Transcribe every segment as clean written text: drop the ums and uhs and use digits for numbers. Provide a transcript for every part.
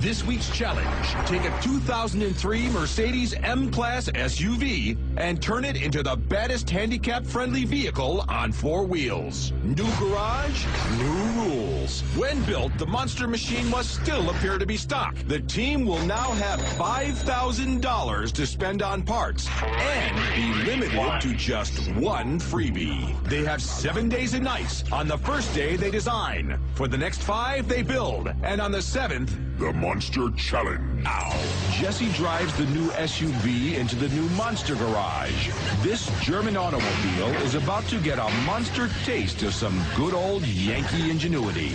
this week's challenge. Take a 2003 Mercedes M-Class SUV and turn it into the baddest handicap-friendly vehicle on 4 wheels. New garage, new rules. When built, the monster machine must still appear to be stock. The team will now have $5,000 to spend on parts and be limited to just one freebie. They have 7 days and nights. On the first day, they design. For the next 5, they build. And on the 7th, the Monster Challenge. Now, Jesse drives the new SUV into the new Monster Garage. This German automobile is about to get a monster taste of some good old Yankee ingenuity.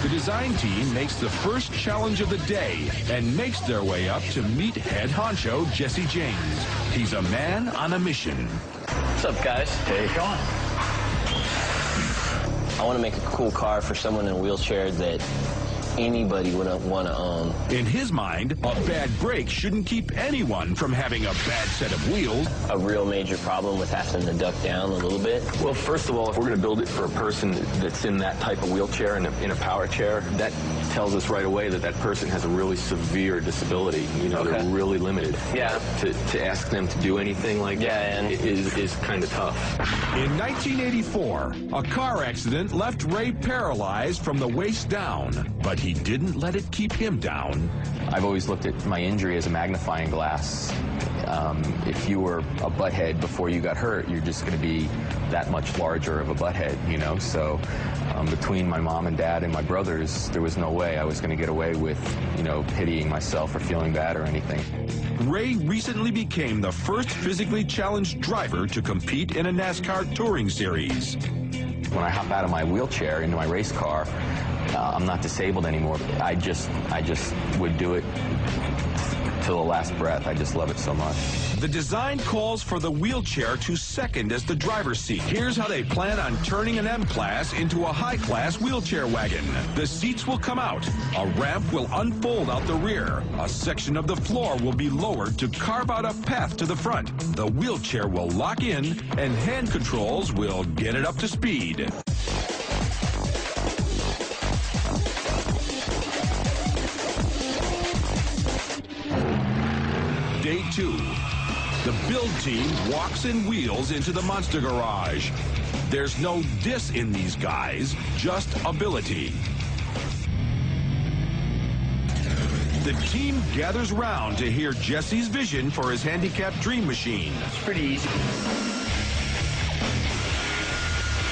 The design team makes the first challenge of the day and makes their way up to meet head honcho Jesse James. He's a man on a mission. What's up, guys? Hey. How you going? I want to make a cool car for someone in a wheelchair that anybody would want to own. In his mind, a bad brake shouldn't keep anyone from having a bad set of wheels. A real major problem with having to duck down a little bit. Well, first of all, if we're going to build it for a person that's in that type of wheelchair, in a power chair, that tells us right away that that person has a really severe disability. You know, they're really limited. Yeah. To ask them to do anything like that is kind of tough. In 1984, a car accident left Ray paralyzed from the waist down, but he didn't let it keep him down. I've always looked at my injury as a magnifying glass. If you were a butthead before you got hurt, you're just going to be that much larger of a butthead, you know? So between my mom and dad and my brothers, there was no way I was going to get away with, you know, pitying myself or feeling bad or anything. Ray recently became the first physically challenged driver to compete in a NASCAR touring series. When I hop out of my wheelchair into my race car, I'm not disabled anymore. I just would do it till the last breath. I just love it so much. The design calls for the wheelchair to second as the driver's seat. Here's how they plan on turning an M-Class into a high-class wheelchair wagon. The seats will come out. A ramp will unfold out the rear. A section of the floor will be lowered to carve out a path to the front. The wheelchair will lock in, and hand controls will get it up to speed. Day 2. The build team walks and wheels into the Monster Garage. There's no diss in these guys, just ability. The team gathers round to hear Jesse's vision for his handicapped dream machine. It's pretty easy.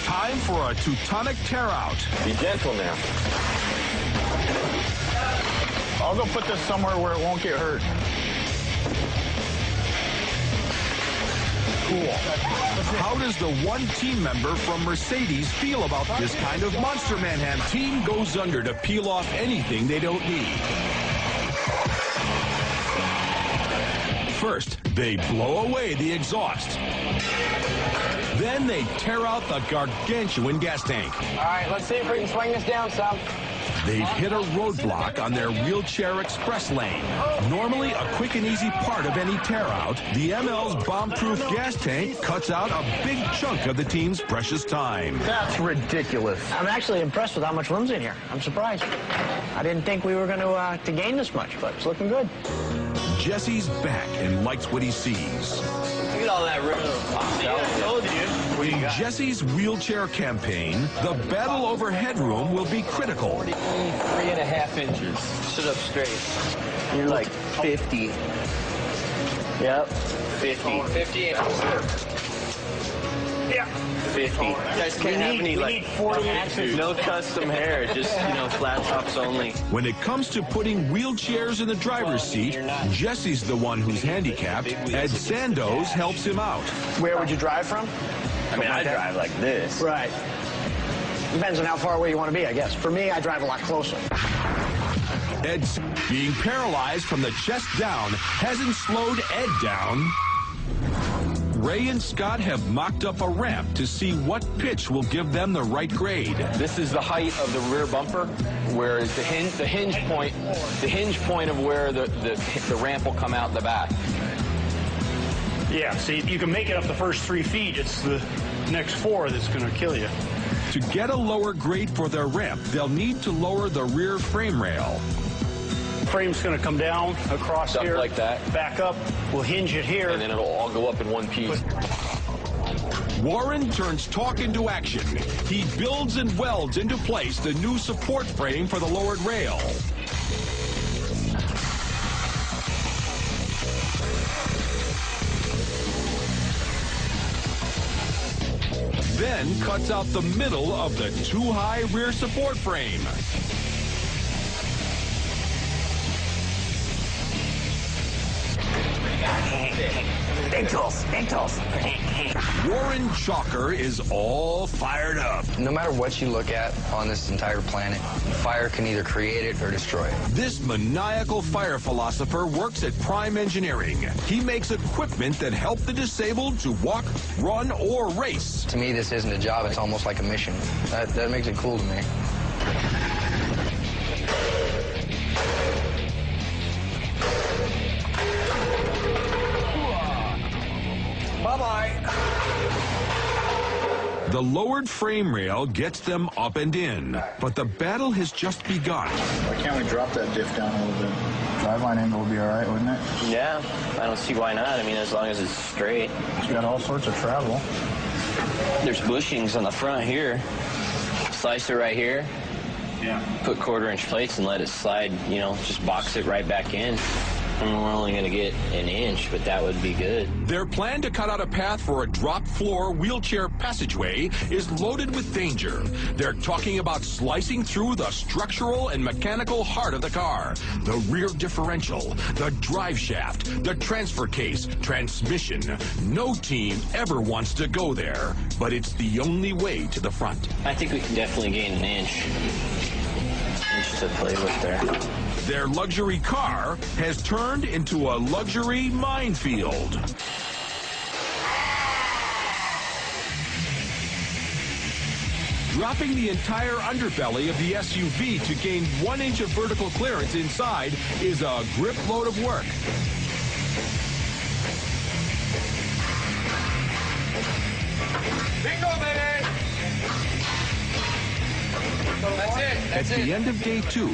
Time for a Teutonic tear-out. Be gentle now. I'll go put this somewhere where it won't get hurt. Cool. How does the one team member from Mercedes feel about this kind of monster manhunt? Team goes under to peel off anything they don't need. First, they blow away the exhaust. Then they tear out the gargantuan gas tank. All right, let's see if we can swing this down some. They've hit a roadblock on their wheelchair express lane. Normally a quick and easy part of any tear-out, the ML's bomb-proof gas tank cuts out a big chunk of the team's precious time. That's ridiculous. I'm actually impressed with how much room's in here. I'm surprised. I didn't think we were going to gain this much, but it's looking good. Jesse's back and likes what he sees. Look at all that room. I told you. In Jesse's wheelchair campaign, the battle over headroom will be critical. Only 3.5 inches. Sit up straight. You're like 50. Yep. 50. 50 inches. Yeah. 50. You guys can't have any, we need 40 inches. no custom hair, just, you know, flat tops only. When it comes to putting wheelchairs in the driver's seat, Jesse's the one who's handicapped. Ed Sandoz helps him out. Where would you drive from? I mean, I drive like this. Right. Depends on how far away you want to be, I guess. For me, I drive a lot closer. Ed's being paralyzed from the chest down hasn't slowed Ed down. Ray and Scott have mocked up a ramp to see what pitch will give them the right grade. This is the height of the rear bumper, whereas the hinge point of where the ramp will come out the back. Yeah, see, you can make it up the first 3 feet. It's the next 4 that's going to kill you. To get a lower grade for their ramp, they'll need to lower the rear frame rail. Frame's going to come down across Up here. like that. Back up. We'll hinge it here. And then it'll all go up in one piece. Warren turns talk into action. He builds and welds into place the new support frame for the lowered rail. Then cuts out the middle of the too-high rear support frame. Big tools, big tools. Warren Chalker is all fired up. No matter what you look at on this entire planet, fire can either create it or destroy it. This maniacal fire philosopher works at Prime Engineering. He makes equipment that help the disabled to walk, run, or race. To me, this isn't a job, it's almost like a mission. That makes it cool to me. The lowered frame rail gets them up and in, but the battle has just begun. Why can't we drop that diff down a little bit? Driveline angle would be all right, wouldn't it? Yeah, I don't see why not. I mean, as long as it's straight. It's got all sorts of travel. There's bushings on the front here. Slice it right here. Yeah. Put 1/4-inch plates and let it slide, you know, just box it right back in. I mean, we're only going to get an inch, but that would be good. Their plan to cut out a path for a drop-floor wheelchair passageway is loaded with danger. They're talking about slicing through the structural and mechanical heart of the car. The rear differential, the drive shaft, the transfer case, transmission. No team ever wants to go there, but it's the only way to the front. I think we can definitely gain an inch to play with there. Their luxury car has turned into a luxury minefield. Dropping the entire underbelly of the SUV to gain 1 inch of vertical clearance inside is a grip load of work. Bingo, baby! At the end of day 2,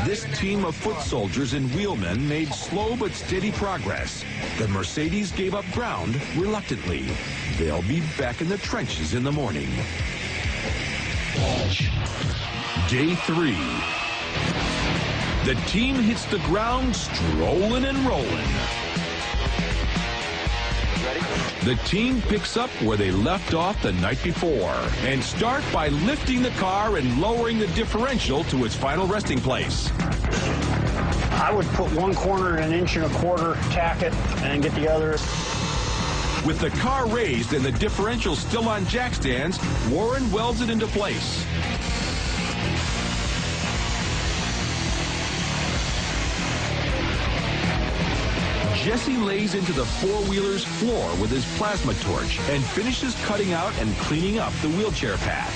this team of foot soldiers and wheelmen made slow but steady progress. The Mercedes gave up ground reluctantly. They'll be back in the trenches in the morning. Day 3. The team hits the ground strolling and rolling. The team picks up where they left off the night before and start by lifting the car and lowering the differential to its final resting place. I would put one corner at 1 1/4 inch, tack it, and get the other. With the car raised and the differential still on jack stands, Warren welds it into place. Jesse lays into the four-wheeler's floor with his plasma torch and finishes cutting out and cleaning up the wheelchair path.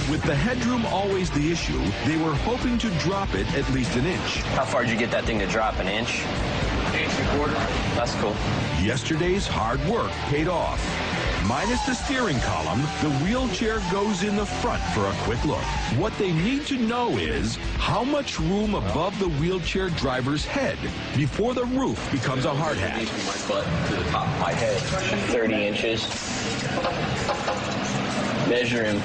With the headroom always the issue, they were hoping to drop it at least an inch. How far did you get that thing to drop? An inch? 1 1/4 inch. That's cool. Yesterday's hard work paid off. Minus the steering column, the wheelchair goes in the front for a quick look. What they need to know is how much room above the wheelchair driver's head before the roof becomes a hard hat. My butt to the top of my head. 30 inches. Measure him.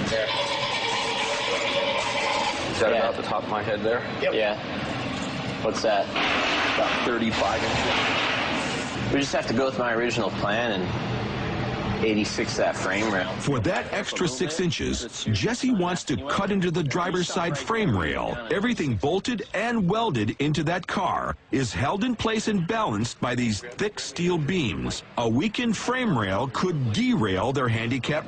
Is that Yeah. about the top of my head there? Yeah. What's that? About 35 inches. We just have to go with my original plan and 86 that frame rail. For that extra 6 inches, Jesse wants to cut into the driver's side frame rail. Everything bolted and welded into that car is held in place and balanced by these thick steel beams. A weakened frame rail could derail their handicap